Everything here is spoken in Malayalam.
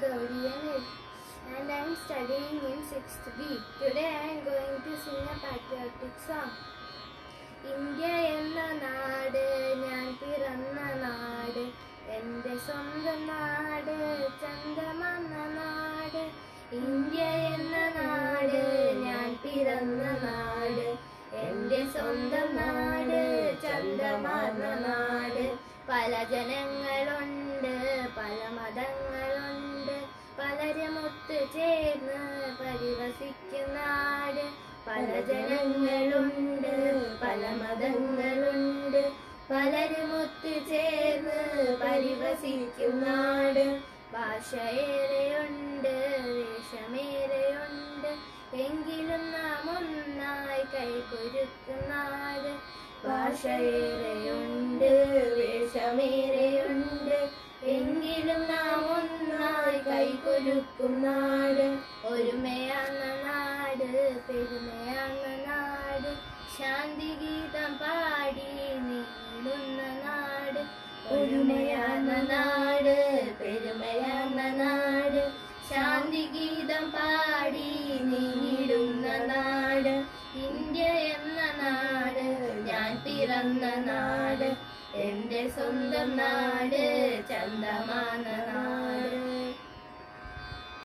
Gauri and I am studying in 6th B. Today I am going to sing a patriotic song. India എന്ന നാട് ഞാൻ പിറന്ന നാട്, എൻ്റെ സ്വന്തം നാട്, ചന്തമാർന്ന നാട്. ഇന്ത്യ എന്ന നാട് ഞാൻ പിറന്ന നാട്, എൻ്റെ സ്വന്തം നാട്, ചന്തമാർന്ന നാട്. പല ജനങ്ങളുണ്ട്, പല മതങ്ങളുണ്ട്, പലരും ഒത്തുചേർന്ന് പരിവസിക്കും നാട്. പല ജനങ്ങളുണ്ട്, പല മതങ്ങളുണ്ട്, പലരും ഒത്തുചേർന്ന് പരിവസിക്കും നാട്. ഭാഷയേറെയുണ്ട്, വേഷമേറെയുണ്ട്, എങ്കിലും നാം ഒന്നായി കൈകൊരുക്കും നാട്. ഭാഷയേറെയുണ്ട്, വേഷമേറെയുണ്ട്, എങ്കിലും നാം ഒന്നായി കൈകൊരുക്കും നാട്. ഒരുമയാർന്ന നാട്, പെരുമയാർന്ന നാട്, ശാന്തി ഗീതം പാടി നീളുന്ന നാട്. ഒരുമയാർന്ന നാട്, പെരുമയാർന്ന നാട്, ശാന്തി ഗീതം പാടി നീടുന്ന നാട്. ഇന്ത്യ എന്ന നാട് ഞാൻ പിറന്ന നാട്, എൻ്റെ സ്വന്തം നാട്, ചന്തമാർന്ന നാട്.